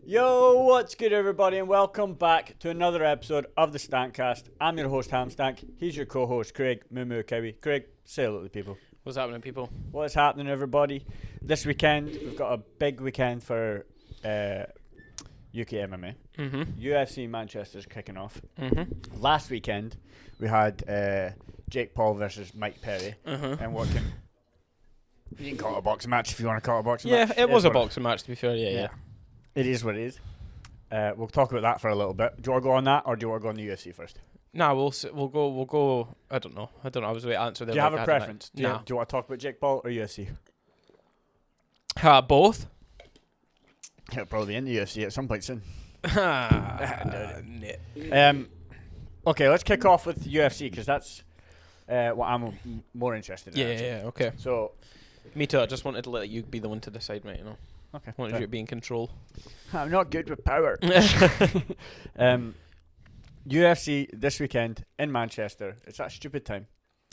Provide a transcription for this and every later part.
Yo, what's good everybody, and welcome back to another episode of the TheStankCast. I'm your host HamStank, he's your co-host Craig Moo Cowie. Craig, say hello to people. What's happening, people? What's happening, everybody? This weekend, we've got a big weekend for UK MMA. UFC Manchester's kicking off. Last weekend, we had Jake Paul versus Mike Perry. And what can... You can call it a boxing match if you want to call it a boxing match. Yeah, it was a boxing match, to be fair, yeah. It is what it is. We'll talk about that for a little bit. Do you want to go on that, or do you want to go on the UFC first? Nah, we'll go. I don't know. I was waiting to answer. Do you have a preference? Do you want to talk about Jake Paul or UFC? Both. He'll probably be in the UFC at some point soon. Okay, let's kick off with UFC because that's what I'm more interested in. Yeah, okay. So, me too. I just wanted to let you be the one to decide, mate. You know. Okay. Wanted you to be in control. I'm not good with power. UFC this weekend in Manchester. It's that stupid time.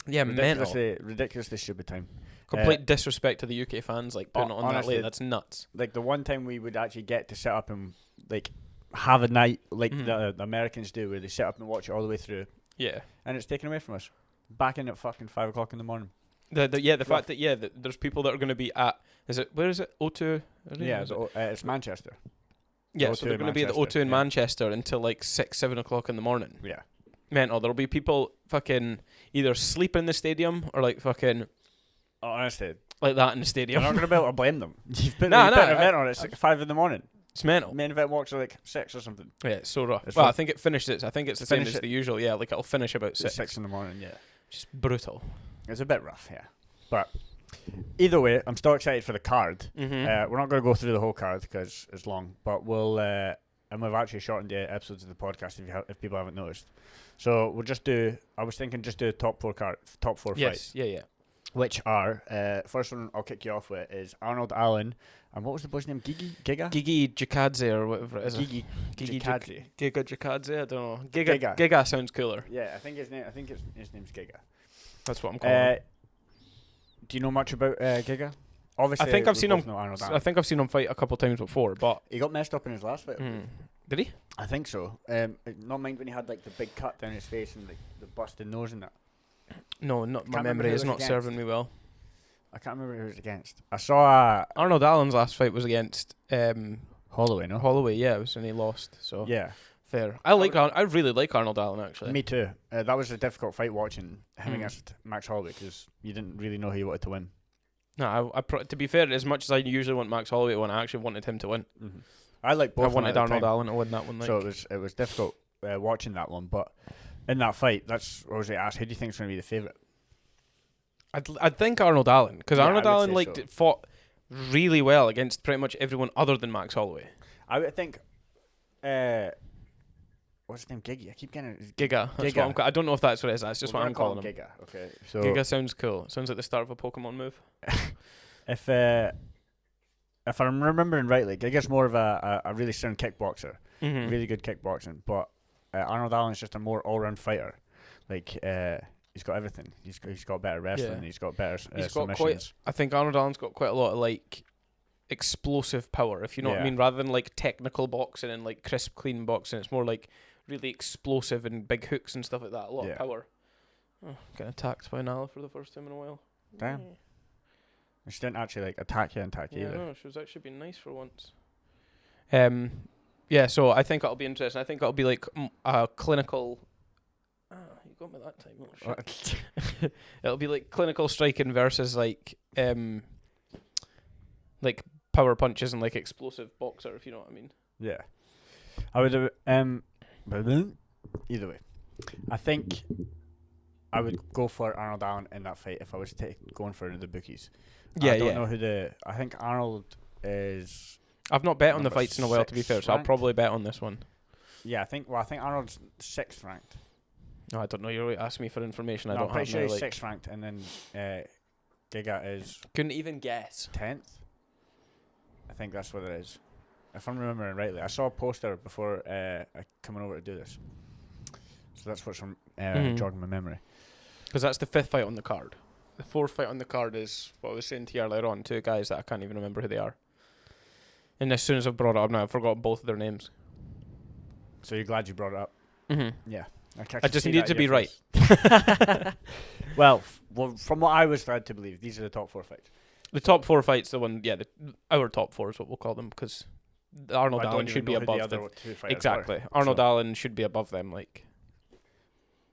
Yeah, ridiculously stupid time. Complete disrespect to the UK fans, like putting it on honestly, that late. That's nuts. Like the one time we would actually get to sit up and like have a night like the Americans do, where they sit up and watch it all the way through. Yeah. And it's taken away from us. Back in at fucking 5 o'clock in the morning. The fact that there's people that are going to be at where is it O2? Yeah, it's Manchester. Yeah, so they're going to be at the O2 in Manchester until like 6-7 o'clock in the morning. Yeah, mental. There'll be people fucking either sleep in the stadium or like fucking honestly like that in the stadium. I'm not going to be able to blame them. You've put an event on at 5 in the morning. It's mental. Main event walks are like 6 or something. Yeah, it's so rough. I think it finishes. I think it's the same as the usual. Yeah, like it'll finish about 6 in the morning. Yeah, just brutal. It's a bit rough, yeah. But either way, I'm still excited for the card. We're not going to go through the whole card because it's long, but we'll and we've actually shortened the episodes of the podcast if people haven't noticed. So we'll just do. I was thinking just do top four fights. Yeah. Which are first one I'll kick you off with is Arnold Allen and what was the boy's name? Gigi Jakadze or whatever it is. Gigi Jakadze. Giga Jakadze. I don't know. Giga sounds cooler. Yeah, I think his name's Giga. That's what I'm calling him. Do you know much about Giga? Obviously, I think I've seen him. I think I've seen him fight a couple times before, but he got messed up in his last fight. Did he? I think so. Not mind when he had like the big cut down his face and like the busted nose and that. No, not my memory is not serving me well. I can't remember who he was against. I saw Arnold Allen's last fight was against Holloway. No, Holloway. Yeah, it was and he lost. So yeah, fair. I really like Arnold Allen actually. Me too. That was a difficult fight watching him against Max Holloway because you didn't really know who you wanted to win. No, to be fair, as much as I usually want Max Holloway to win, I actually wanted him to win. I like both. I wanted Arnold Allen to win that one. So it was difficult watching that one, but in that fight, that's what I was asked. Who do you think is going to be the favourite? I'd think Arnold Allen because Arnold Allen fought really well against pretty much everyone other than Max Holloway. I would think. What's his name? Gigi. I keep getting Giga. Giga. I don't know if that's what it is. That's just what I'm calling him. Giga. Okay. So Giga sounds cool. Sounds like the start of a Pokemon move. If I'm remembering rightly, Giga's more of a really sound kickboxer, really good kickboxing. But Arnold Allen's just a more all-round fighter. Like he's got everything. He's got better wrestling. He's got better submissions. I think Arnold Allen's got quite a lot of like explosive power, if you know what I mean. Rather than like technical boxing and like crisp, clean boxing, it's more like really explosive and big hooks and stuff like that. A lot of power. Oh, getting attacked by Nala for the first time in a while. Damn. She didn't actually like attack you either. No, she was actually being nice for once. Yeah, so I think it'll be interesting. I think it'll be like a clinical. You got me that time. Oh, shit. It'll be like clinical striking versus like power punches and like explosive boxer, if you know what I mean. Yeah, I would. Either way, I think I would go for Arnold Allen in that fight if I was going for the bookies. I don't know who I think Arnold is. I've not bet on the fights in a while, to be fair, so I'll probably bet on this one. Yeah, I think Arnold's 6th ranked. No, I don't know. You're asking me for information. I'm pretty sure he's 6th ranked, and then Giga is. Couldn't even guess. 10th. I think that's what it is. If I'm remembering rightly, I saw a poster before coming over to do this, so that's what's jogging my memory. Because that's the 5th fight on the card. The 4th fight on the card is what I was saying to you earlier on. 2 guys that I can't even remember who they are. And as soon as I brought it up now, I've forgotten both of their names. So you're glad you brought it up? Mm-hmm. Yeah. I just needed to be right. Well, from what I was led to believe, these are the top 4 fights. The top 4 fights, our top 4 is what we'll call them, because Arnold Allen should be above them. Exactly. Arnold Allen should be above them. Like,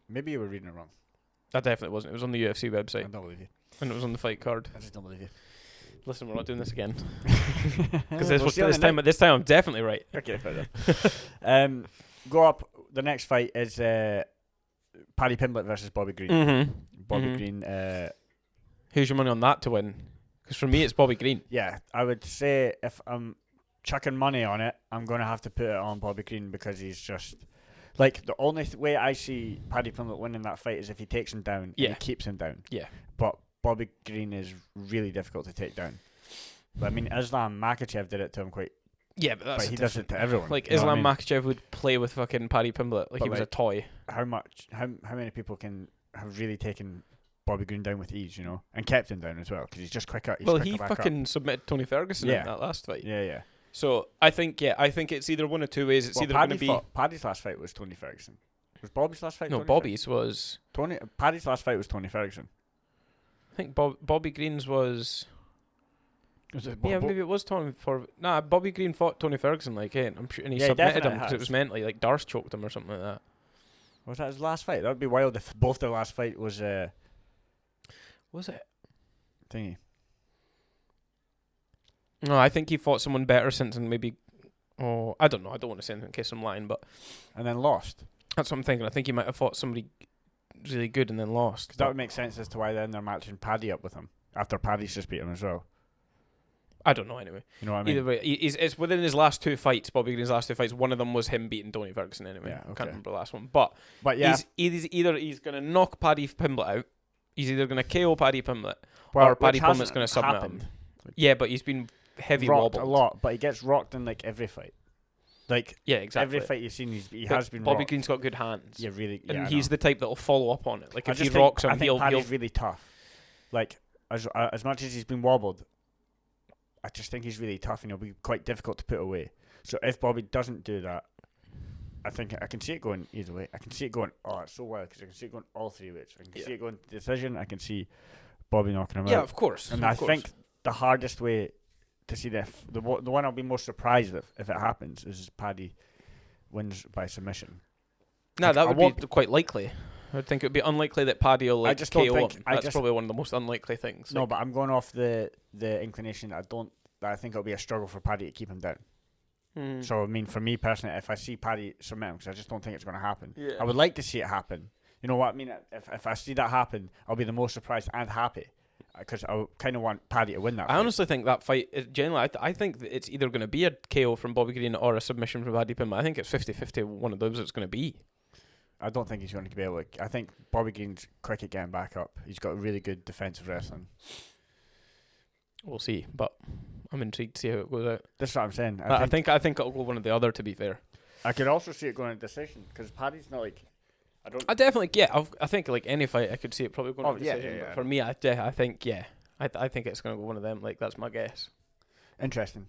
maybe you were reading it wrong. That definitely wasn't. It was on the UFC website. I don't believe you. And it was on the fight card. I just don't believe you. Listen, we're not doing this again. Because this time I'm definitely right. Okay, fair enough. Go up. The next fight is Paddy Pimblett versus Bobby Green. Mm-hmm. Bobby Green. Who's your money on that to win? Because for me, it's Bobby Green. Yeah, I would say if I'm chucking money on it, I'm going to have to put it on Bobby Green, because he's just... Like, the only way I see Paddy Pimblett winning that fight is if he takes him down and he keeps him down. Yeah. But Bobby Green is really difficult to take down. But I mean, Islam Makhachev did it to him quite... Yeah, but he does it to everyone. Like, Islam Makhachev would play with fucking Paddy Pimblett like he was a toy. How many people have really taken Bobby Green down with ease, and kept him down as well, because he's just quicker. He fucking submitted Tony Ferguson in that last fight. Yeah. So I think it's either one of two ways. It's either going to be Paddy's last fight was Tony Ferguson. Was Bobby's last fight? No, Tony Bobby's was Paddy's last fight was Tony Ferguson. I think Bobby Green's was. Maybe it was Tony for. Nah, Bobby Green fought Tony Ferguson I'm sure, and he submitted him because it was mentally like Darce choked him or something like that. Was that his last fight? That would be wild if both their last fight was. Was it? Thingy. No, I think he fought someone better since, and maybe. Oh, I don't know. I don't want to say anything in case I'm lying, but. And then lost. That's what I'm thinking. I think he might have fought somebody really good and then lost. Because that would make sense as to why then they're matching Paddy up with him after Paddy's just beat him as well. I don't know anyway. You know what I mean? Either way, it's within his last 2 fights, Bobby Green's last 2 fights, one of them was him beating Tony Ferguson anyway. Yeah, okay. I can't remember the last one. But yeah. He's going to knock Paddy Pimblett out. He's either going to KO Paddy Pimblett or Paddy Pimblett's going to submit him. Yeah, but he's been heavy rocked wobbled. A lot, but he gets rocked in like every fight. Like exactly. Every fight you've seen, he has been Bobby rocked. Green's got good hands. Yeah, really. And he's the type that'll follow up on it. Like if he rocks rocks him, I think Paddy's he'll really tough. Like as much as he's been wobbled, I just think he's really tough and he'll be quite difficult to put away. So if Bobby doesn't do that, I think I can see it going either way. I can see it going, it's so wild, because I can see it going all 3 ways. I can see it going to decision. I can see Bobby knocking him out. Yeah, of course. And I think the hardest way to see the one I'll be most surprised if it happens is Paddy wins by submission. No, that would be quite likely. I would think it would be unlikely that Paddy will I just KO don't think, him. That's probably one of the most unlikely things. No, but I'm going off the inclination that I think it'll be a struggle for Paddy to keep him down. So I mean, for me personally, if I see Paddy submit him, because I just don't think it's going to happen. Yeah. I would like to see it happen. You know what I mean? If I see that happen, I'll be the most surprised and happy, because I kind of want Paddy to win that fight. Honestly think that fight, generally, I think that it's either going to be a KO from Bobby Green or a submission from Paddy Pimblett. I think it's 50-50 one of those it's going to be. I don't think he's going to be able to. I think Bobby Green's quick at getting back up. He's got really good defensive wrestling. We'll see, but I'm intrigued to see how it goes out. That's what I'm saying. I think it'll go one or the other, to be fair. I could also see it going to decision, because Paddy's not like... I definitely, I think like any fight, I could see it probably going to decision. Yeah. But for me, I think it's going to go one of them. Like, that's my guess. Interesting.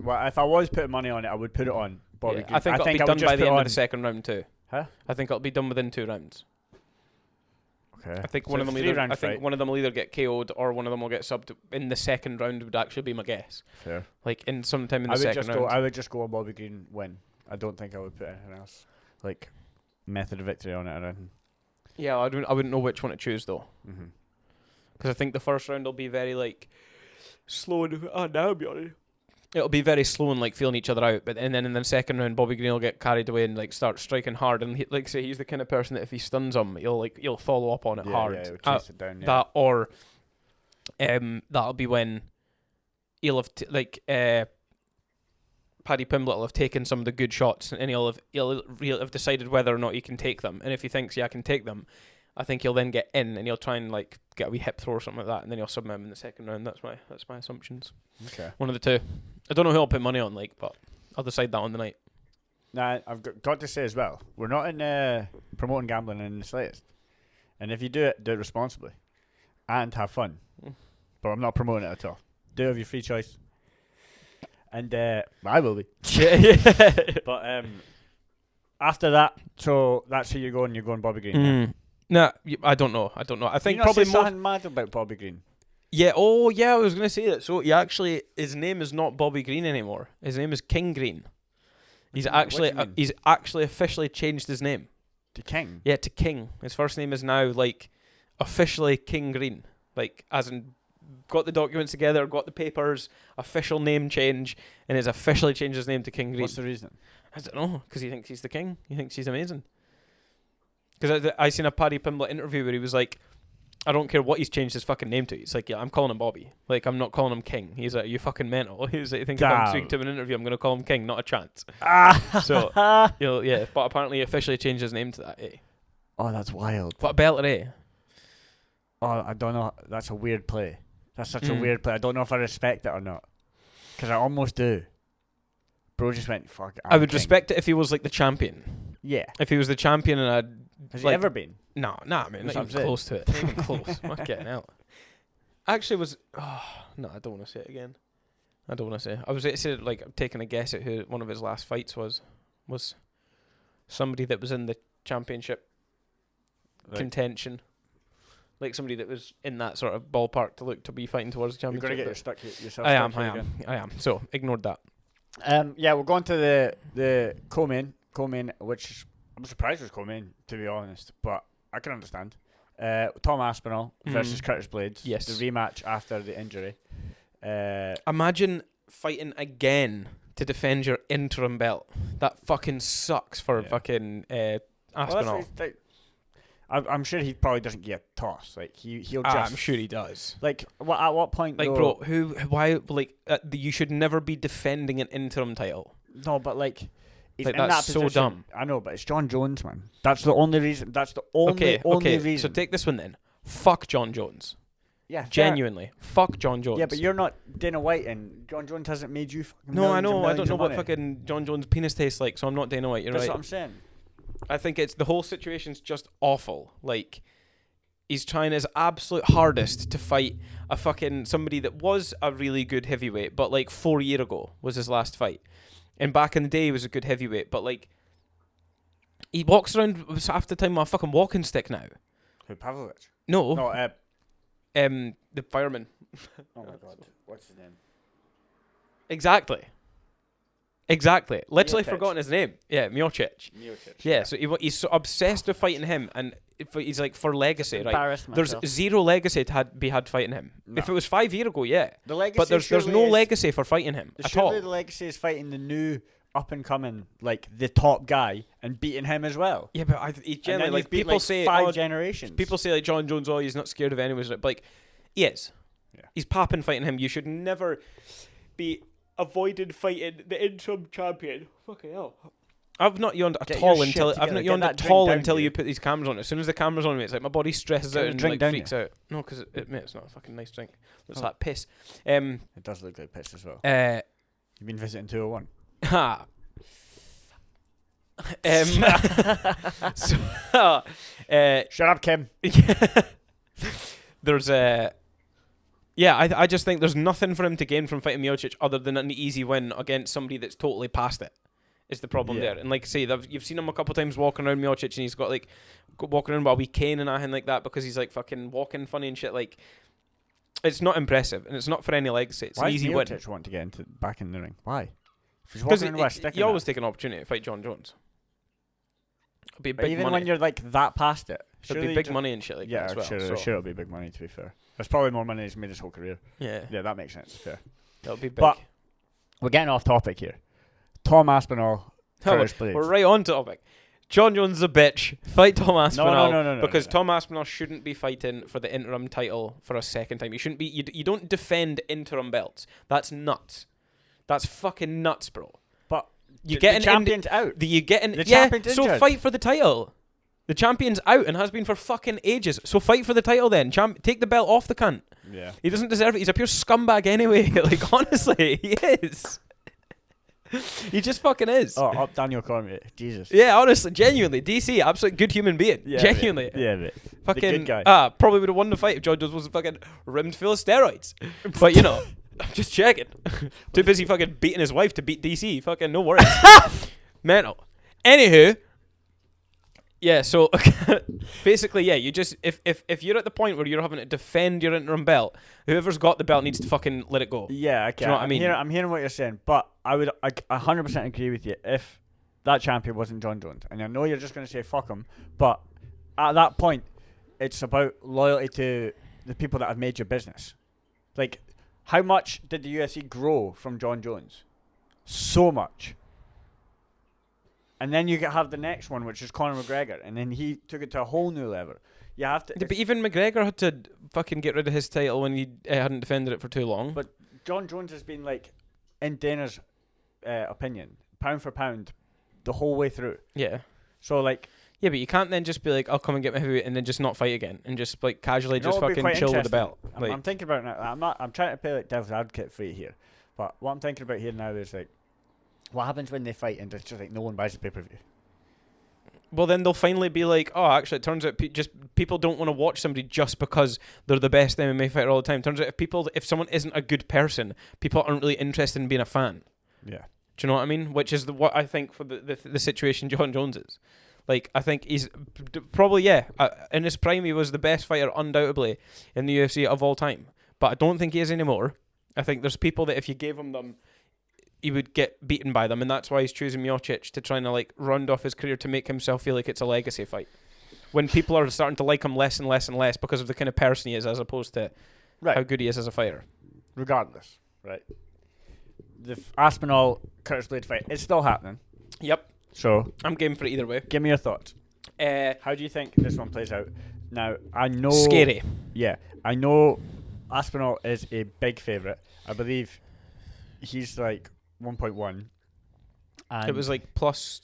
Well, if I was putting money on it, I would put it on Bobby Green. I think it'll be done by the end of the second round too. Huh? I think it'll be done within 2 rounds. Okay. I think one of them will either get KO'd or one of them will get subbed in the second round. Would actually be my guess. Fair. Like in sometime in the second round. I would just go on Bobby Green win. I don't think I would put anything else like method of victory on it or anything. Yeah, I wouldn't know which one to choose though. Because I think the first round will be very like slow and now I'll be honest. It'll be very slow and like feeling each other out, and then in the second round, Bobby Green will get carried away and like start striking hard. And like say, he's the kind of person that if he stuns him, he'll follow up on it hard. Yeah, he'll chase it down. Yeah. That or, that'll be when he'll have Paddy Pimblett will have taken some of the good shots, and he'll have decided whether or not he can take them. And if he thinks I can take them, I think he'll then get in and he'll try and like get a wee hip throw or something like that, and then he'll submit him in the second round. That's my assumptions. Okay. One of the two. I don't know who I'll put money on, but I'll decide that on the night. Nah, I've got to say as well, we're not in promoting gambling in the slightest. And if you do it responsibly and have fun. But I'm not promoting it at all. Do it of your free choice. And I will be. Yeah. But after that, so that's who you're going. You're going Bobby Green. Nah, I don't know. I think you probably more. Something mad about Bobby Green. Yeah. Oh, yeah. I was gonna say that. So his name is not Bobby Green anymore. His name is King Green. He's actually officially changed his name to King. Yeah, to King. His first name is now like officially King Green. Like as in, got the documents together, got the papers, official name change, and has officially changed his name to King Green. What's the reason? I don't know. Because he thinks he's the king. He thinks he's amazing. Because I seen a Paddy Pimblett interview where he was like, I don't care what he's changed his fucking name to. He's like, yeah, I'm calling him Bobby. Like, I'm not calling him King. He's like, you fucking mental. He was like, I think if I'm speaking to him in an interview, I'm going to call him King, not a chance. So, yeah. But apparently he officially changed his name to that, eh? Oh, that's wild. What a belter, eh? Oh, I don't know. That's a weird play. That's such a weird play. I don't know if I respect it or not. Because I almost do. Bro just went, fuck it. I would respect it if he was like the champion. Yeah. If he was the champion and I'd... Has he ever been? Nah, man. Not even close to it. Not even close. Fucking hell. Actually was... Oh, no, I don't want to say it again. I don't want to say. I was like taking a guess at who one of his last fights was somebody that was in the championship contention. Like somebody that was in that sort of ballpark to be fighting towards the championship. You're going to get yourself I am. So, ignored that. Yeah, we're going to the co-main, which I'm surprised was co-main, to be honest, but I can understand. Tom Aspinall versus Curtis Blaydes. Yes. The rematch after the injury. Imagine fighting again to defend your interim belt. That fucking sucks for fucking Aspinall. Well, I'm sure he probably doesn't get a toss. Like he'll just. I'm sure he does. Like at what point? Like, though, bro, why? Like, you should never be defending an interim title. No, but like, he's like in that's that so position. dumb. I know, but it's John Jones, man. That's the only reason. That's the only reason. So take this one then. Fuck John Jones. Yeah, genuinely. Fuck John Jones. Yeah, but you're not Dana White, and John Jones hasn't made you fucking. No, I know. I don't know what fucking John Jones' penis tastes like, so I'm not Dana White. You're That's right. What I'm saying. I think it's the whole situation's just awful. Like, he's trying his absolute hardest to fight a fucking somebody that was a really good heavyweight, but like 4 years ago was his last fight. And back in the day he was a good heavyweight, but like he walks around half the time with a fucking walking stick now. Who, Pavlovich? No. The fireman. Oh my god. What's his name? Exactly. Literally forgotten his name. Yeah, Miocic. Yeah, so he's so obsessed with fighting him, and he's like, for legacy, right? There's zero legacy to be had fighting him. No. If it was 5 years ago, yeah. The legacy, but there's no legacy for fighting him at all. Surely the legacy is fighting the new up and coming, like the top guy, and beating him as well. Yeah, but he generally like people say 5 generations. People say like John Jones, he's not scared of anyone, but like he is. Yeah. He's popping fighting him. You should never be avoided fighting the interim champion. Fucking hell. I've not yawned at all until you put these cameras on. As soon as the camera's on me, it's like my body stresses out and like freaks out. No, because it's not a fucking nice drink. It's like piss. It does look like piss as well. You've been visiting 201. Ha. Shut up, Kim. There's I just think there's nothing for him to gain from fighting Miocic other than an easy win against somebody that's totally past it. Is the problem there. And like I say, you've seen him a couple of times walking around Miocic, and he's got like walking around while we cane and ahing like that because he's like fucking walking funny and shit. Like, it's not impressive, and it's not for any legacy. It's an easy win. Why does Miocic want to get back in the ring? Why? Because you always take an opportunity to fight John Jones. It'll be big even money. When you're like that past it. It'll be big money and shit like that as well. Sure it'll be big money, to be fair. There's probably more money he's made his whole career. Yeah, that makes sense. Fair. That'll be big. But we're getting off topic here. Tom Aspinall, Curtis Blaydes. We're right on topic. John Jones is a bitch. Fight Tom Aspinall. No. Because Tom Aspinall shouldn't be fighting for the interim title for a second time. You shouldn't be. You don't defend interim belts. That's nuts. That's fucking nuts, bro. But you get the champion's out. You get in. The champion's so injured. Fight for the title. The champion's out and has been for fucking ages. So fight for the title then. Take the belt off the cunt. Yeah. He doesn't deserve it. He's a pure scumbag anyway. Like, honestly, he is. He just fucking is. Oh, up Daniel Cormier. Jesus. Yeah, honestly, genuinely. DC, absolute good human being. Yeah, genuinely. Mate. Yeah, mate. Fucking the good guy. Probably would have won the fight if John Jones wasn't fucking rimmed full of steroids. But, you know. I'm just checking. Too busy fucking beating his wife to beat DC. Fucking no worries. Mental. Anywho. Yeah, so basically, yeah, you just if you're at the point where you're having to defend your interim belt, whoever's got the belt needs to fucking let it go. Yeah, okay. Do you know what I mean? I'm hearing what you're saying, but I would 100% agree with you if that champion wasn't John Jones. And I know you're just going to say fuck him, but at that point, it's about loyalty to the people that have made your business. Like, how much did the UFC grow from John Jones? So much. And then you have the next one, which is Conor McGregor, and then he took it to a whole new level. You have to. Yeah, but even McGregor had to fucking get rid of his title when he hadn't defended it for too long. But John Jones has been like, in Dana's opinion, pound for pound, the whole way through. Yeah. So like. Yeah, but you can't then just be like, I'll come and get my heavyweight and then just not fight again and just like casually just fucking chill with the belt. I'm thinking about it now. I'm trying to play like devil's advocate for you here, but what I'm thinking about here now is like, what happens when they fight and it's just like no one buys the pay-per-view? Well, then they'll finally be like, oh, actually, it turns out people don't want to watch somebody just because they're the best MMA fighter all the time. Turns out if someone isn't a good person, people aren't really interested in being a fan. Yeah. Do you know what I mean? Which is what I think for the situation John Jones is. Like, I think he's probably, in his prime, he was the best fighter, undoubtedly, in the UFC of all time. But I don't think he is anymore. I think there's people that if you gave him them, he would get beaten by them, and that's why he's choosing Miocic to try and like round off his career to make himself feel like it's a legacy fight. When people are starting to like him less and less and less because of the kind of person he is as opposed to how good he is as a fighter. Regardless, right? The Aspinall Curtis Blaydes fight is still happening. Yep. So I'm game for it either way. Give me your thoughts. How do you think this one plays out? Now, I know... Scary. Yeah. I know Aspinall is a big favourite. I believe he's like 1.1. It was like plus...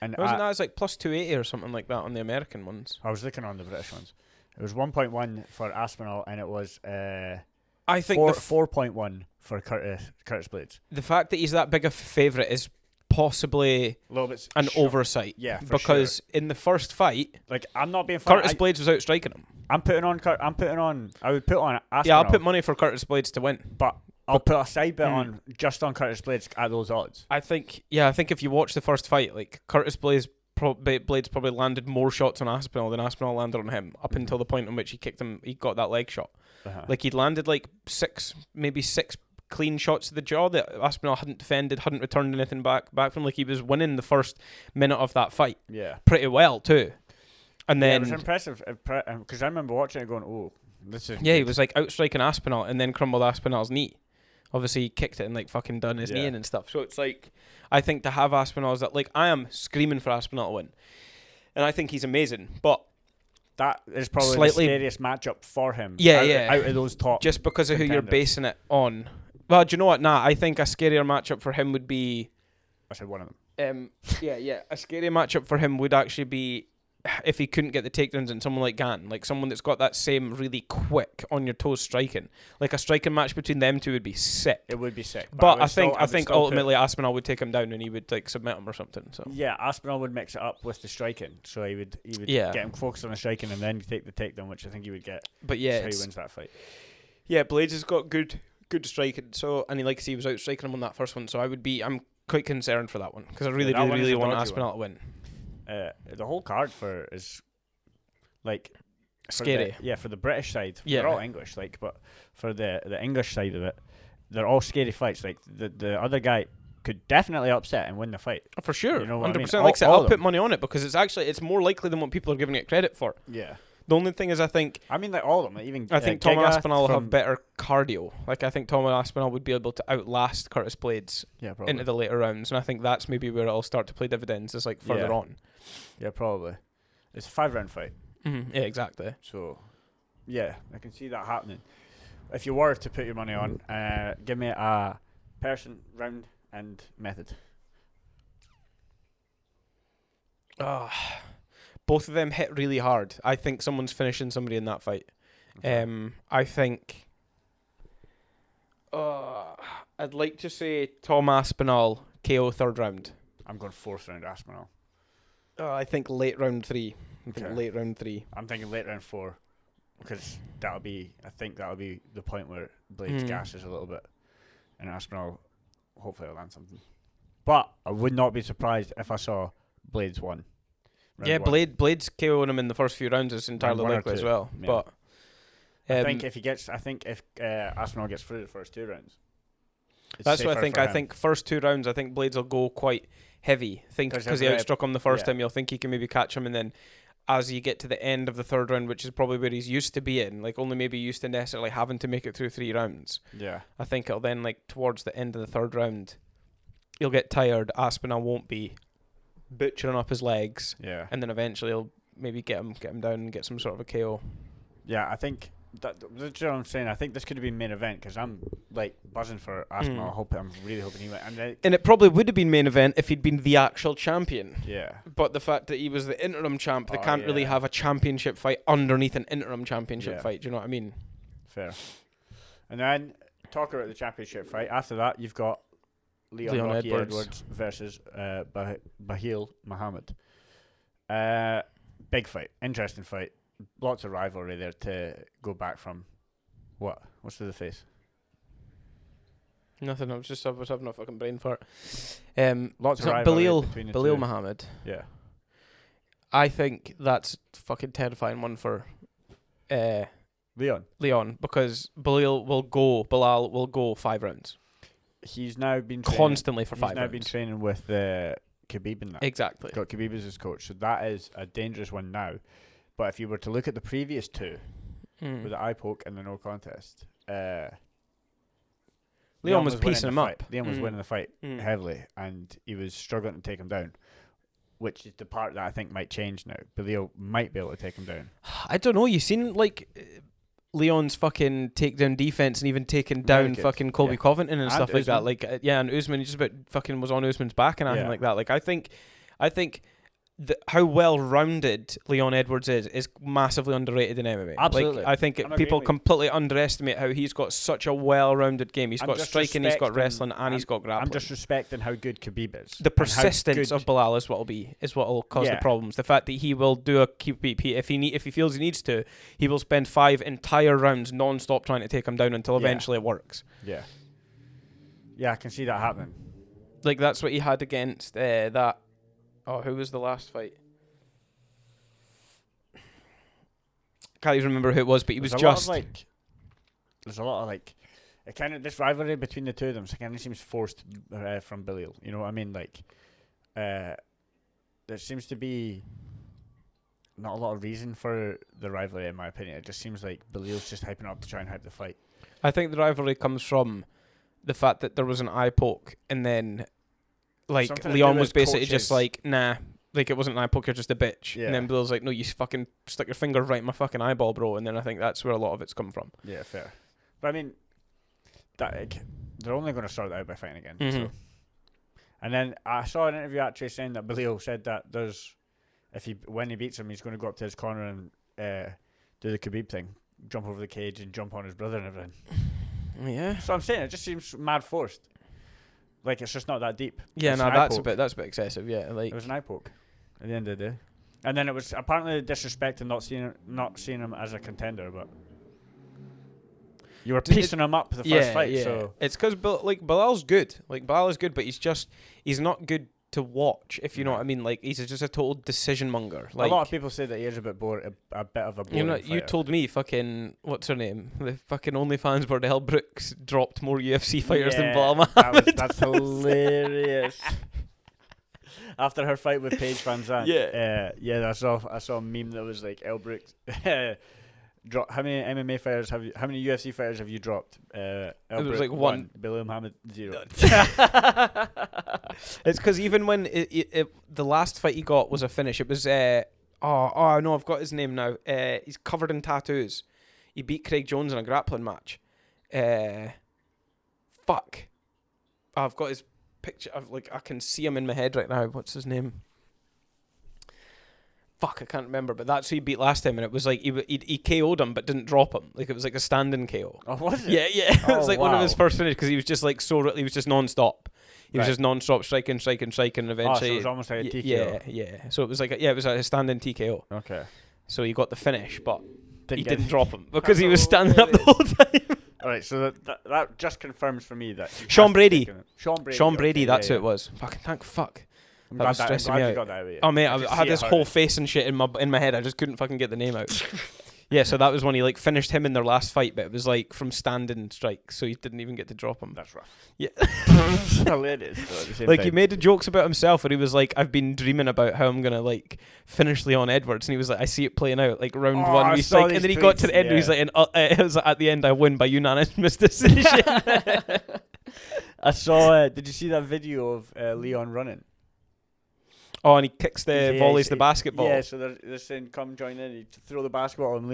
And wasn't that? It was like plus 280 or something like that on the American ones. I was looking on the British ones. It was 1.1 for Aspinall and it was I think 4.1 for Curtis Blaydes. The fact that he's that big a favourite is possibly a little bit an oversight. Yeah, because in the first fight, like I'm not being funny, Curtis Blaydes was outstriking him. I would put on Aspinall. Yeah, I'll put money for Curtis Blaydes to win, but I'll put a side bet on just on Curtis Blaydes at those odds. I think if you watch the first fight, like Curtis Blaydes probably landed more shots on Aspinall than Aspinall landed on him up until the point in which he kicked him. He got that leg shot. Like he'd landed like maybe six clean shots to the jaw that Aspinall hadn't defended, hadn't returned anything back from. Like he was winning the first minute of that fight. Yeah, pretty well too. And then it was impressive because I remember watching it going, "Oh, this is." Yeah, he was like outstriking Aspinall and then crumbled Aspinall's knee. Obviously, he kicked it and like fucking done his knee in and stuff. So it's like, I think to have Aspinall is that like I am screaming for Aspinall to win, and I think he's amazing, but. That is probably the scariest matchup for him. Yeah, out of those top. Just because of contenders. who you're basing it on. Well, do you know what? Nah, I think a scarier matchup for him would be. I said one of them. A scarier matchup for him would actually be if he couldn't get the takedowns and someone like Gant, like someone that's got that same really quick on your toes striking. Like a striking match between them two would be sick. It would be sick. But I think ultimately Aspinall would take him down and he would like submit him or something. So yeah, Aspinall would mix it up with the striking. So he would get him focused on the striking and then take the takedown, which I think he would get. But yeah, so he wins that fight. Yeah, Blaydes has got good striking. So and he was out striking him on that first one. So I'm quite concerned for that one because I really want Aspinall to win. The whole card is like scary. For the British side, yeah, they're all English. Like, but for the English side of it, they're all scary fights. Like the other guy could definitely upset and win the fight for sure. You know what 100%. I mean? Like I'll put money on it because it's more likely than what people are giving it credit for. Yeah. The only thing is, I think like all of them. Even I think Tom Aspinall will have better cardio. Like I think Tom Aspinall would be able to outlast Curtis Blaydes into the later rounds, and I think that's maybe where it'll start to play dividends. Is like further on. Yeah, probably. It's a 5-round fight. Mm-hmm. Yeah, exactly. So, yeah, I can see that happening. If you were to put your money on, give me a person, round, and method. Both of them hit really hard. I think someone's finishing somebody in that fight. Okay. I think... I'd like to say Tom Aspinall, KO third round. I'm going fourth round Aspinall. I think late round 3. I'm thinking late round 4 because that'll be the point where Blaydes gasses a little bit. and Aspinall hopefully will land something. But I would not be surprised if I saw Blaydes won. Blaydes KOing him in the first few rounds is entirely likely as well. Yeah. But I think if Aspinall gets through the first 2 rounds, that's what I think. I think first 2 rounds, I think Blaydes will go quite heavy. Because he outstruck him the first time, you'll think he can maybe catch him, and then as you get to the end of the 3rd round, which is probably where he's used to being, like only maybe used to necessarily having to make it through 3 rounds. Yeah. I think it'll then, like towards the end of the 3rd round, he'll get tired. Aspinall won't be butchering up his legs. Yeah. And then eventually he'll maybe get him down and get some sort of a KO. Yeah, I think that's what I'm saying. I think this could have been main event because I'm like buzzing for Aspinall. I'm really hoping he went. And it probably would have been main event if he'd been the actual champion. Yeah. But the fact that he was the interim champ, they can't really have a championship fight underneath an interim championship fight. Do you know what I mean? Fair. And then talk about the championship fight. After that, you've got Leon Edwards versus Belal Muhammad. Big fight, interesting fight. Lots of rivalry there to go back from. What's to the face? Nothing. I was having a fucking brain fart. Lots of rivalry between the two. Belal Muhammad. Yeah. I think that's a fucking terrifying one for Leon, because Belal will go 5 rounds. He's now been constantly for 5 rounds. He's now been training with Khabib in that. Exactly. Got Khabib as his coach, so that is a dangerous one now. But if you were to look at the previous 2, with the eye poke and the no contest, Leon was piecing him up. Leon was winning the fight heavily, and he was struggling to take him down, which is the part that I think might change now. Belal might be able to take him down. I don't know. You seen like Leon's fucking takedown defense and even taking down fucking Colby Covington and stuff like that. Like and Usman, he just about fucking was on Usman's back and everything like that. Like I think how well-rounded Leon Edwards is massively underrated in MMA. Absolutely. Like, I think people completely underestimate how he's got such a well-rounded game. He's got striking, he's got wrestling, and he's got grappling. I'm just respecting how good Khabib is. The persistence of Belal is what'll cause the problems. The fact that he will do a Khabib, if he feels he needs to, he will spend 5 entire rounds non-stop trying to take him down until eventually it works. Yeah. Yeah, I can see that happening. Like that's what he had against that. Oh, who was the last fight? Can't even remember who it was, but he was just there's a lot of it kind of this rivalry between the two of them. So it kind of seems forced from Belal. You know what I mean? Like, there seems to be not a lot of reason for the rivalry, in my opinion. It just seems like Belal's just hyping up to try and hype the fight. I think the rivalry comes from the fact that there was an eye poke, and then like Leon was basically just like, nah, like it wasn't an eye poke, you're just a bitch. And then Belal's like, no, you fucking stuck your finger right in my fucking eyeball, bro. And then I think that's where a lot of it's come from. Yeah, fair. But I mean, they're only going to sort it out by fighting again. Mm-hmm. So. And then I saw an interview actually saying that Belal said that when he beats him, he's going to go up to his corner and do the Khabib thing, jump over the cage and jump on his brother and everything. Yeah. So I'm saying it just seems mad forced. Like it's just not that deep. Yeah, no, that's a bit excessive. Yeah, like it was an eye poke at the end of the day, and then it was apparently disrespect and not seeing him as a contender. But you were piecing him up the first fight, so it's because Belal's good. Like Belal is good, but he's not good to watch. If you know what I mean, like he's just a total decision monger. Like a lot of people say that he is a bit of a boring fighter. You told me fucking what's her name? The fucking OnlyFans Bordell Brooks dropped more UFC fighters than Belal Muhammad. That's hilarious. After her fight with Paige Van Zandt, I saw a meme that was like El Brooks. How many MMA fighters how many UFC fighters have you dropped? It was like 1. Belal Muhammad 0. It's because even when the last fight he got was a finish, it was no, I've got his name now. He's covered in tattoos. He beat Craig Jones in a grappling match. Fuck. I've got his picture. I can see him in my head right now. What's his name? Fuck, I can't remember, but that's who he beat last time, and it was like he KO'd him but didn't drop him. Like it was like a standing KO. Oh, was it? Yeah. It was like one of his first finishes because he was just like he was just non-stop. He was just non-stop striking, and eventually. So it was almost like a TKO. Yeah. So it was like it was a standing TKO. Okay. So he got the finish, but he didn't drop him because he was standing up the whole time. All right, so that just confirms for me that Sean Brady. Sean Brady, That's who it was. Fucking thank fuck. I'm That glad was stressing me you out. got that out. Oh mate, I had this whole face and shit in my head. I just couldn't fucking get the name out. Yeah, so that was when he like finished him in their last fight, but it was like from standing strike, so he didn't even get to drop him. That's rough. Yeah. Hilarious. Like he made jokes about himself, where he was like, "I've been dreaming about how I'm gonna like finish Leon Edwards," and he was like, "I see it playing out like round one." He's like, and then he got to the end, where he's like, and it was like, at the end, I win by unanimous decision. I saw. Did you see that video of Leon running? Oh, and he kicks volleys the basketball. Yeah, so they're saying, "Come join in." He throw the basketball, and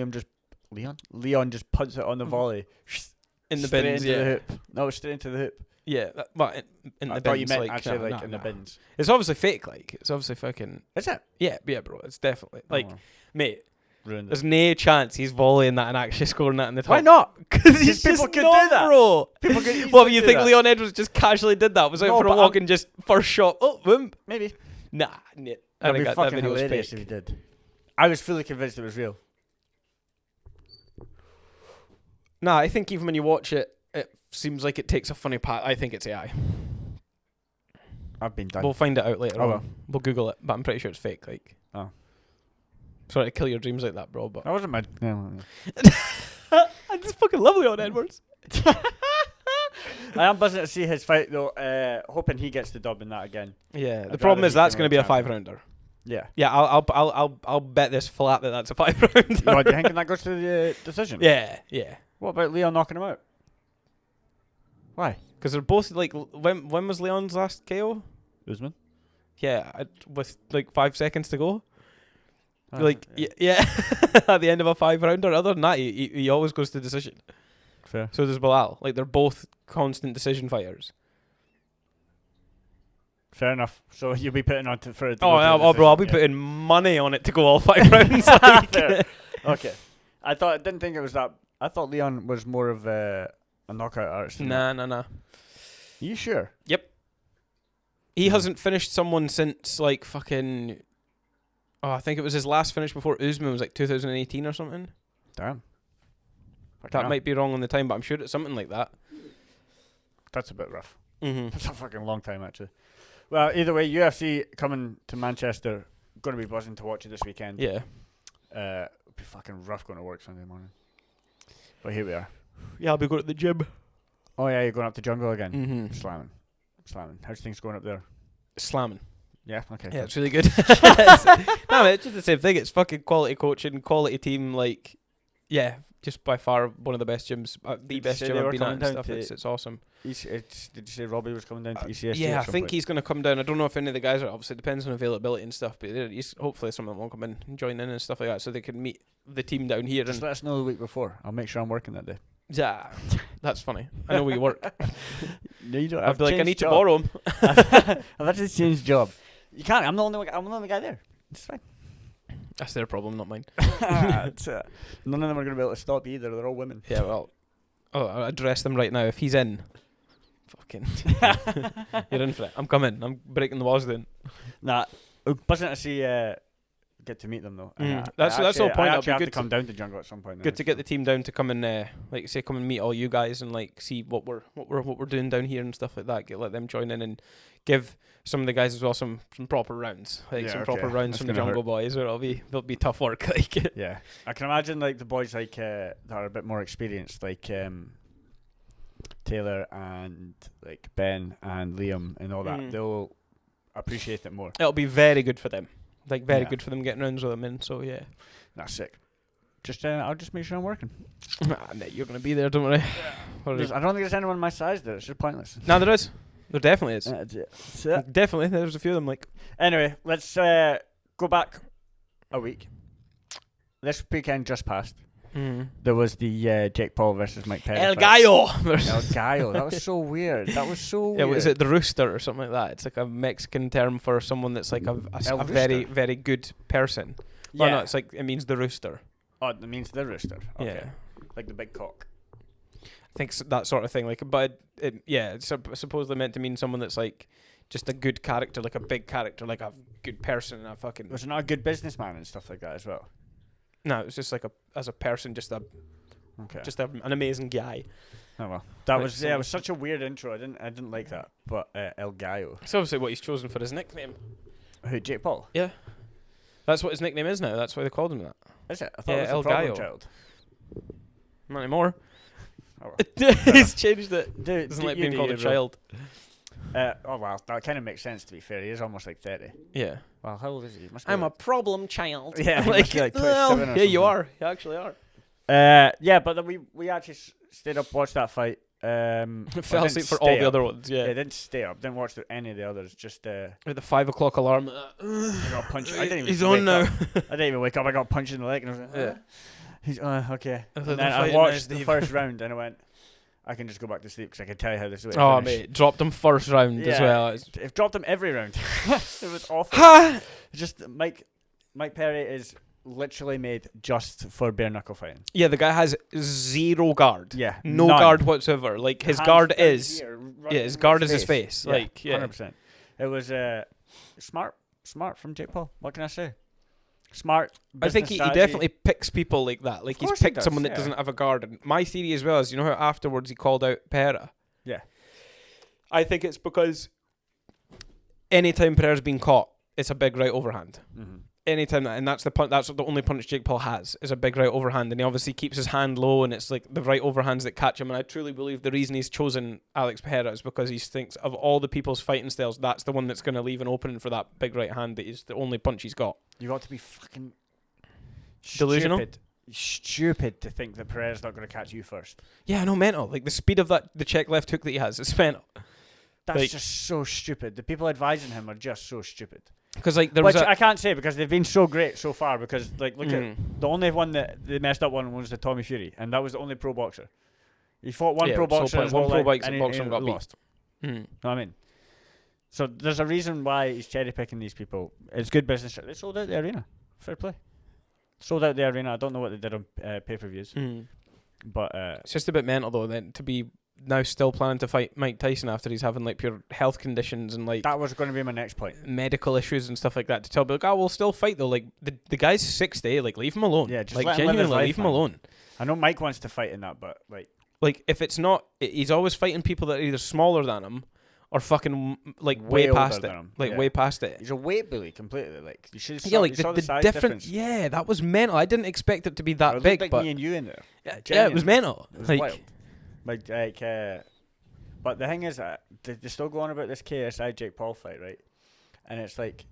Leon just punts it on the volley in the bins. Into the hoop. No, straight into the hoop. Yeah, in the bins. You meant actually in the bins. It's obviously fake. Like it's obviously fucking. Is it? Yeah, bro. It's definitely mate. Ruined there's no chance he's volleying that and actually scoring that in the top. Why not? Because he's people just could not, do that, bro. People could. Well, you think Leon Edwards just casually did that? Was out for a walk and just first shot? Oh, boom. Maybe. Nah. I That'd think be that fucking video was hilarious fake. if he did. I was fully convinced it was real. Nah, I think even when you watch it, it seems like it takes a funny part. I think it's AI. I've been done. We'll find it out later on. Well. We'll Google it, but I'm pretty sure it's fake. Like, sorry to kill your dreams like that, bro. But that wasn't my. No. I just fucking love Leon Edwards. I am buzzing to see his fight though. Hoping he gets the dub in that again. Yeah. The problem is that's going to be a 5-rounder. Yeah. Yeah. I'll bet this flat that that's a 5-rounder. No, do you think that goes to the decision? Yeah. Yeah. What about Leon knocking him out? Why? Because they're both like. When was Leon's last KO? Usman. Yeah, with like 5 seconds to go. Yeah. At the end of a 5-rounder. Other than that, he always goes to decision. Fair. So does Belal. Like they're both constant decision fighters. Fair enough. So you'll be putting on for it. Bro, I'll be putting money on it to go all 5 rounds. Like. Okay. I didn't think it was that. I thought Leon was more of a knockout artist. Nah. You sure? Yep. He hasn't finished someone since like fucking. Oh, I think it was his last finish before Usman was like 2018 or something. Damn. That might be wrong on the time, but I'm sure it's something like that. That's a bit rough. Mm-hmm. That's a fucking long time, actually. Well, either way, UFC coming to Manchester. Going to be buzzing to watch it this weekend. Yeah. It'll be fucking rough going to work Sunday morning. But here we are. Yeah, I'll be going to the gym. Oh, yeah, you're going up to Jungle again? Mm-hmm. Slamming. How's things going up there? Slamming. Yeah, okay. Yeah, it's really good. No, it's just the same thing. It's fucking quality coaching, quality team. Like, yeah, just by far one of the best gyms, the best gym I've been at and stuff. It's awesome. Did you say Robbie was coming down to ECSG? Yeah, I think he's going to come down. I don't know if any of the guys are. Obviously, it depends on availability and stuff. But hopefully, some of them will come in and join in and stuff like that, so they can meet the team down here. Just let us know the week before. I'll make sure I'm working that day. Yeah, that's funny. I know where you work. No, you don't. I'll be like, I need to borrow him. I've actually changed job. You can't. I'm the only guy there. It's fine. That's their problem, not mine. None of them are going to be able to stop either. They're all women. Yeah, well, I'll address them right now. If he's in, fucking, you're in for it. I'm coming. I'm breaking the walls down. Nah, buzzing to see. Get to meet them though. That's the whole point. I It'll be have good to come down to Jungle at some point. Good to get the team down to come and like say come and meet all you guys and like see what we're doing down here and stuff like that. Let them join in and give some of the guys as well some proper rounds, like proper rounds from the Jungle boys. Or it'll be tough work. Like yeah, I can imagine like the boys like that are a bit more experienced, like Taylor and like Ben and Liam and all that. They'll appreciate it more. It'll be very good for them. Like very good for them getting rounds with them in. So yeah, that's sick. Just I'll just make sure I'm working. You're gonna be there, don't worry. I don't think there's anyone my size there. It's just pointless. No, there is. There definitely is. Definitely, there's a few of them. Like anyway, let's go back a week. This weekend just passed. There was the Jake Paul versus Mike Perry. El Gallo. El Gallo. That was so weird. Yeah, was it the Rooster or something like that? It's like a Mexican term for someone that's like a very, very good person. Yeah. Well, no, it's like it means the rooster. Oh, it means the rooster. Okay. Yeah. Like the big cock. I think that sort of thing. Like, but it's supposedly meant to mean someone that's like just a good character, like a big character, like a good person, and a fucking. Was it not a good businessman and stuff like that as well? No, it was just like as a person, just an amazing guy. Oh well, that was it was such a weird intro. I didn't like that. But El Gallo. It's obviously what he's chosen for his nickname. Who, Jake Paul? Yeah, that's what his nickname is now. That's why they called him that. Is it? I thought it was El Gallo. Child. Not anymore. Oh, well. He's changed it. Doesn't like being called a child. Oh well, that kind of makes sense. To be fair, he is almost like 30. Yeah. Well, how old is he? I'm a problem child. Yeah, like 27 or something. Yeah, you are. You actually are. Yeah, but then we actually stayed up, watched that fight. Fell asleep for all the other ones. Yeah, didn't stay up. Didn't watch any of the others. Just with the 5 o'clock alarm. I got punched. I didn't even. He's on now. I didn't even wake up. I got punched in the leg, and I was like, yeah. He's okay. And then I watched the first round, and I went, I can just go back to sleep because I can tell you how this is. Oh mate, dropped him first round as well. It dropped him every round. It was awful. Just Mike Perry is literally made just for bare knuckle fighting. Yeah, the guy has zero guard. Yeah, no guard whatsoever. Like his guard is his guard is his face. Yeah, like 100%. It was smart from Jake Paul. What can I say? Smart. I think he definitely picks people like that. Like he's picked someone that doesn't have a guard. And my theory as well is, you know how afterwards he called out Pereira? Yeah. I think it's because anytime Pereira's been caught, it's a big right overhand. Mm-hmm. Anytime that, and that's the only punch Jake Paul has is a big right overhand, and he obviously keeps his hand low, and it's like the right overhands that catch him. And I truly believe the reason he's chosen Alex Pereira is because he thinks of all the people's fighting styles, that's the one that's going to leave an opening for that big right hand that is the only punch he's got. You got to be fucking delusional. Stupid to think that Pereira's not going to catch you first. Yeah, I know, mental. Like the speed of the check left hook that he has, it's mental. That's just so stupid. The people advising him are just so stupid. Because like there Which was I can't say because they've been so great so far. Because like look at the only one that they messed up one was the Tommy Fury, and that was the only pro boxer. He fought one pro boxer, one pro boxer and got lost. Mm. You know what I mean? So there's a reason why he's cherry picking these people. It's good business. They sold out the arena. Fair play. Sold out the arena. I don't know what they did on pay-per-views, but it's just a bit mental though. Then to be now still planning to fight Mike Tyson after he's having like pure health conditions and like that was going to be my next point. Medical issues and stuff like that. To tell people, like, oh, we'll still fight though. Like the guy's 60. Like leave him alone. Yeah, just like let him live his genuinely life, leave him man. alone. I know Mike wants to fight in that, but like if it's not, he's always fighting people that are either smaller than him or fucking like way past it. Like way past it. He's a weight bully completely. Like you should. Yeah, like the size difference. Yeah, that was mental. I didn't expect it to be that big. Like but me and you in there. Yeah, it was mental. It was wild. But the thing is that they're still going about this KSI Jake Paul fight, right? And it's like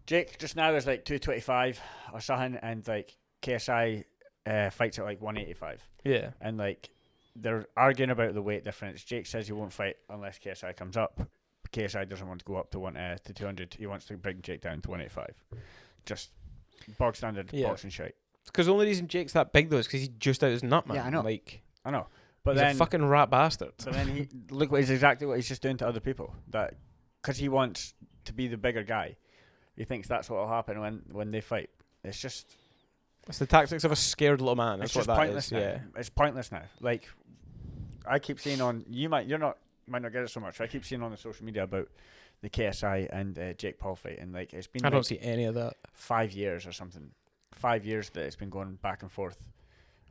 Jake just now is like 225 or something, and like KSI fights at like 185. Yeah, and like they're arguing about the weight difference. Jake says he won't fight unless KSI comes up. KSI doesn't want to go up to 200. He wants to bring Jake down to 185. Just bog standard boxing shite. Because the only reason Jake's that big though is because he's just out his nut, man. Yeah, I know. I know. But he's then a fucking rat bastard. But then he look what exactly what he's just doing to other people. That because he wants to be the bigger guy, he thinks that's what will happen when they fight. It's just it's the tactics of a scared little man. That's what that is. Now. Yeah, it's pointless now. Like I keep seeing on might not get it so much. I keep seeing on the social media about the KSI and Jake Paul fight, and like it's been. I don't see any of that. 5 years or something. 5 years that it's been going back and forth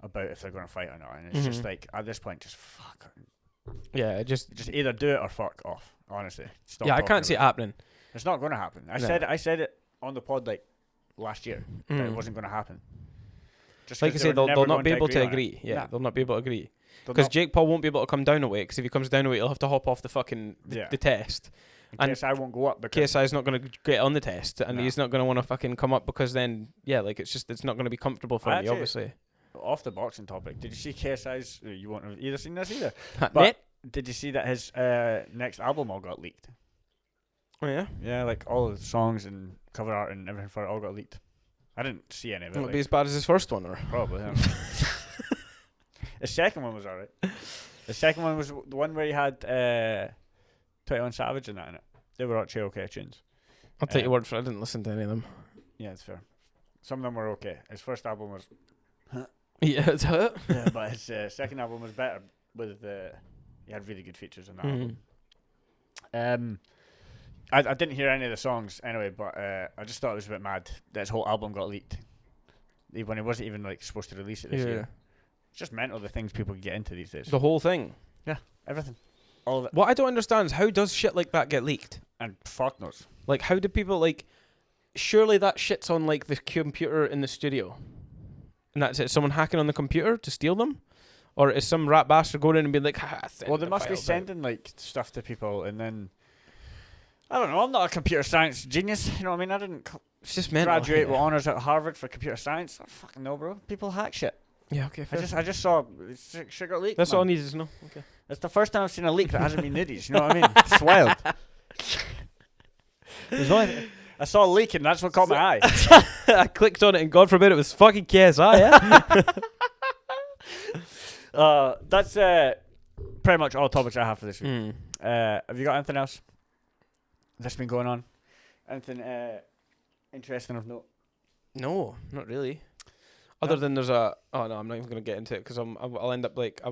about if they're going to fight or not, and it's just like at this point, just fuck. Yeah, just either do it or fuck off. Honestly, stop. Yeah, I can't see it happening. It's not going to happen. I said it on the pod like last year that it wasn't going to happen. Just like I say, they'll not be able to agree. Yeah, they'll not be able to agree because Jake Paul won't be able to come down a weight. Because if he comes down a weight, he'll have to hop off the fucking the test. And KSI won't go up because KSI is not going to get on the test, and he's not going to want to fucking come up because then like it's not going to be comfortable for me, obviously. Off the boxing topic, did you see KSI's? You won't have either seen this either. But did you see that his next album all got leaked? Oh yeah. Yeah, like all the songs and cover art and everything for it all got leaked. I didn't see any of it. Will it be as bad as his first one, or probably? Yeah. The second one was alright. The second one was the one where he had 21 Savage and that in it. They were actually okay tunes. I'll take your word for it. I didn't listen to any of them. Yeah, it's fair. Some of them were okay. His first album was. Yeah, it's hurt. Yeah, but his second album was better. He had really good features on that album. I didn't hear any of the songs anyway, but I just thought it was a bit mad that his whole album got leaked when he wasn't even like supposed to release it this year. It's just mental the things people get into these days. The whole thing. Yeah, everything. All of it. What I don't understand is how does shit like that get leaked? And fuck knows. Like, how do people, like... Surely that shit's on, like, the computer in the studio. And that's it. Someone hacking on the computer to steal them? Or is some rat bastard going in and being like, well, they must be sending, like, stuff to people and then... I don't know. I'm not a computer science genius. You know what I mean? I didn't it's just graduate with honours at Harvard for computer science. I don't fucking know, bro. People hack shit. Yeah, okay, fair. I just saw shit got leaked. That's all I needed to know. Okay. It's the first time I've seen a leak that hasn't been nuddies. You know what I mean? It's wild. I saw a leak and that's what caught my eye. I clicked on it and God forbid it was fucking KSI, yeah? That's pretty much all topics I have for this week. Have you got anything else that's been going on? Anything interesting of note? No, not really. Other than there's a... Oh, no, I'm not even going to get into it because I'll end up like...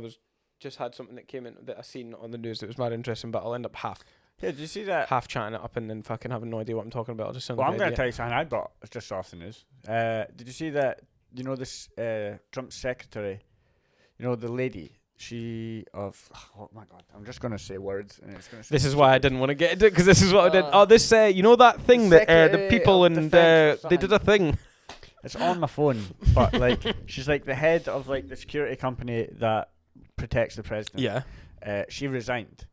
Just had something that came in that I seen on the news that was mad interesting, but I'll end up half Yeah, did you see that? Half chatting it up and then fucking having no idea what I'm talking about. I'll just Well, I'm going to tell you something I brought. It's just off the news. Did you see that? You know this Trump's secretary. You know the lady. She of oh my god! I'm just going to say words. And it's gonna this is why I didn't want to get into it because this is what I did. Oh, this you know that thing that the people and they did a thing. It's on my phone, but like she's like the head of like the security company that protects the president. Yeah. She resigned.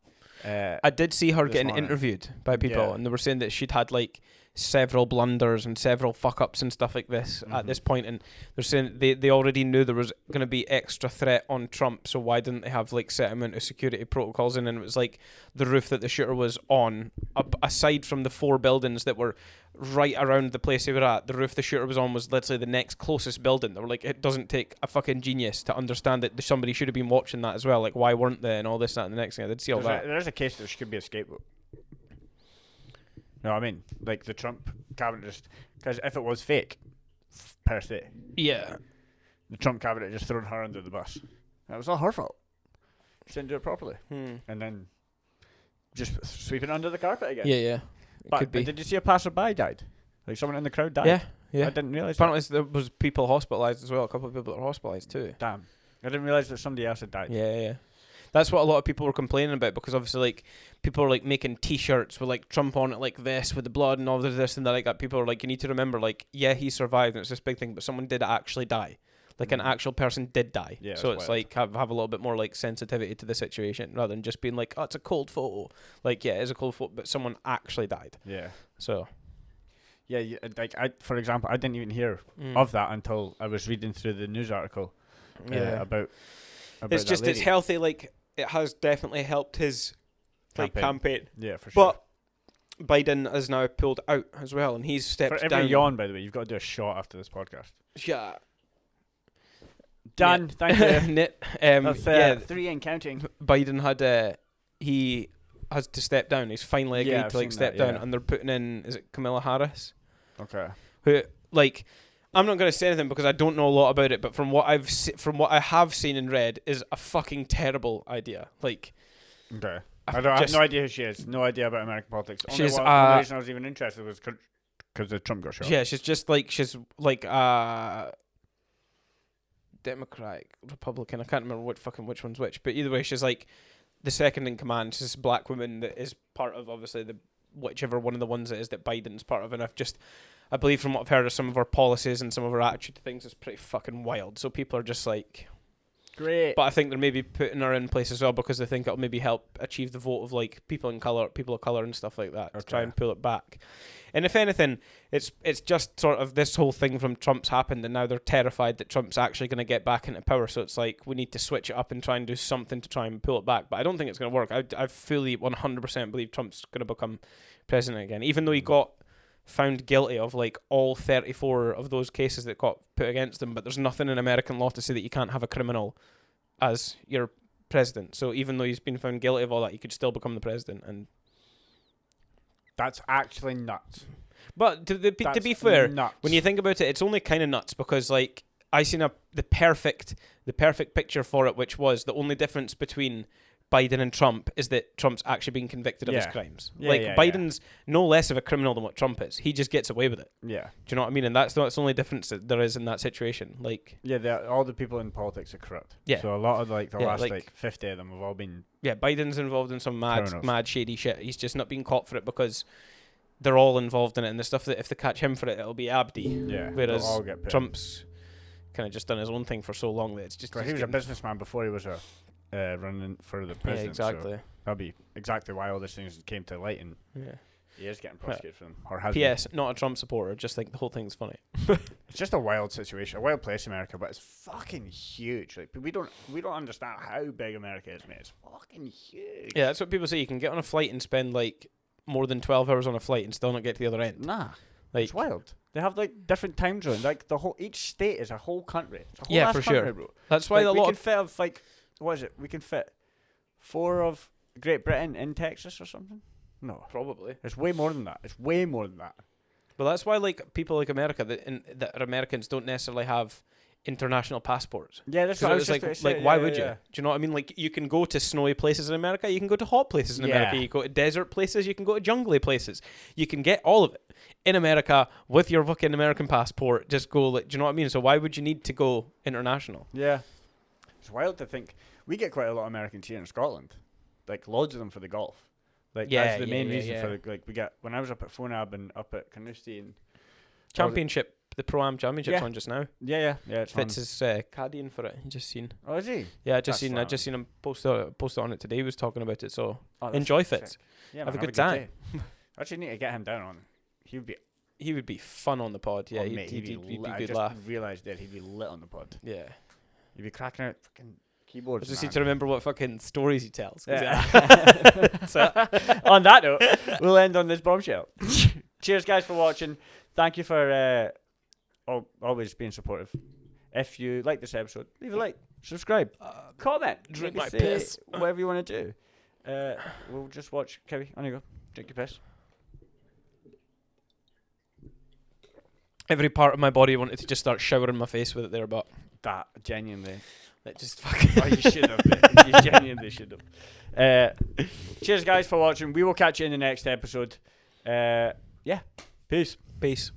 I did see her getting interviewed by people, and they were saying that she'd had like several blunders and several fuck ups and stuff like this at this point, and they're saying they already knew there was going to be extra threat on Trump, so why didn't they have like set amount of security protocols in? And it was like the roof that the shooter was on, aside from the 4 buildings that were right around the place they were at, the roof the shooter was on was literally the next closest building. They were like, it doesn't take a fucking genius to understand that somebody should have been watching that as well. Like, why weren't they? And all this, that, and the next thing. I did see all that. There is a case that she could be a scapegoat. No, I mean, like the Trump cabinet just... Because if it was fake, per se. Yeah. The Trump cabinet just thrown her under the bus. And it was all her fault. She didn't do it properly. And then just sweep it under the carpet again. Yeah. But did you see a passerby died? Like someone in the crowd died? Yeah. I didn't realise apparently there was people hospitalised as well. A couple of people that were hospitalised too. Damn. I didn't realise that somebody else had died. Yeah. That's what a lot of people were complaining about, because obviously like people are like making T-shirts with like Trump on it like this with the blood and all this and that. Like that. People are like, you need to remember, like, yeah, he survived and it's this big thing, but someone did actually die. Like an actual person did die. Yeah, so it's like have a little bit more like sensitivity to the situation rather than just being like, oh, it's a cold photo. Like, yeah, it is a cold photo, but someone actually died. Yeah. So. Yeah, like for example, I didn't even hear of that until I was reading through the news article about it's just lady. It's healthy. Like, it has definitely helped his campaign. Yeah, for sure. But Biden has now pulled out as well, and he's stepped down. For every yawn, by the way, you've got to do a shot after this podcast. Yeah. Done. Thank you. That's 3 and counting. Biden had he has to step down. He's finally agreed to step down, and they're putting in, is it Kamala Harris? Okay. Who I'm not going to say anything because I don't know a lot about it, but from what I have seen and read, is a fucking terrible idea. Like, okay, I have no idea who she is. No idea about American politics. The reason I was even interested was because the Trump got shot. Yeah, she's like Democratic, Republican. I can't remember which one's which, but either way, she's like the second in command. She's this black woman that is part of obviously the whichever one of the ones it is that Biden's part of, and I believe from what I've heard of some of her policies and some of her attitude to things is pretty fucking wild. So people are just like, great. But I think they're maybe putting her in place as well because they think it'll maybe help achieve the vote of like people of color and stuff like that to try and pull it back. And if anything, it's just sort of this whole thing from Trump's happened, and now they're terrified that Trump's actually going to get back into power. So it's like we need to switch it up and try and do something to try and pull it back. But I don't think it's going to work. I fully 100% believe Trump's going to become president again, even though he got found guilty of like all 34 of those cases that got put against him. But there's nothing in American law to say that you can't have a criminal as your president. So even though he's been found guilty of all that, he could still become the president. And that's actually nuts. But to be fair, nuts. When you think about it, it's only kind of nuts because like I seen the perfect picture for it, which was the only difference between Biden and Trump is that Trump's actually being convicted of his crimes. Biden's no less of a criminal than what Trump is. He just gets away with it. Yeah. Do you know what I mean? And that's the only difference that there is in that situation. Like, all the people in politics are corrupt. Yeah. So a lot of the last 50 of them have all been. Yeah, Biden's involved in some mad shady shit. He's just not being caught for it because they're all involved in it, and the stuff that if they catch him for it, it'll be Abdi. Yeah. Whereas Trump's kind of just done his own thing for so long that it's just. He was a businessman before he was running for the president. Yeah, exactly. So that'll be exactly why all these things came to light, and he is getting prosecuted for them. Or has P.S. Been. Not a Trump supporter. Just think the whole thing's funny. It's just a wild situation, a wild place, America, but it's fucking huge. Like we don't understand how big America is, mate. It's fucking huge. Yeah, that's what people say. You can get on a flight and spend like more than 12 hours on a flight and still not get to the other end. Nah, it's wild. They have like different time zones. Like each state is a whole country. It's a whole for country, sure. Bro. That's why we can fit of like. What is it? We can fit 4 of Great Britain in Texas or something? No. Probably. It's way more than that. It's way more than that. But that's why like people like America that are Americans don't necessarily have international passports. Yeah, that's what I was like why would you? Do you know what I mean? Like you can go to snowy places in America, you can go to hot places in America, you go to desert places, you can go to jungly places. You can get all of it in America with your fucking American passport. Just go do you know what I mean? So why would you need to go international? Yeah. It's wild to think. We get quite a lot of Americans here in Scotland, like loads of them for the golf. Like that's the main reason for we get. When I was up at Fonab and up at Carnoustie and Championship, the Pro-Am Championship's on just now. Yeah. It's Fitz is caddying for it. Just seen. Oh, is he? Yeah, I just seen him post it on it today. He was talking about it. So enjoy Fitz. Yeah, have a good time. I actually need to get him down on. He would be fun on the pod. Yeah, he'd be good laugh. I just realised that he'd be lit on the pod. Yeah. He'd be cracking out fucking keyboards. I just need to remember what fucking stories he tells. Yeah. So, on that note, we'll end on this bombshell. Cheers, guys, for watching. Thank you for always being supportive. If you like this episode, leave a like, subscribe, comment, drink my piss, whatever you want to do. We'll just watch. Cowie, on you go. Drink your piss. Every part of my body wanted to just start showering my face with it there, but that genuinely. That just fucking. Oh, you should have. You genuinely should have. Cheers, guys, for watching. We will catch you in the next episode. Yeah. Peace. Peace.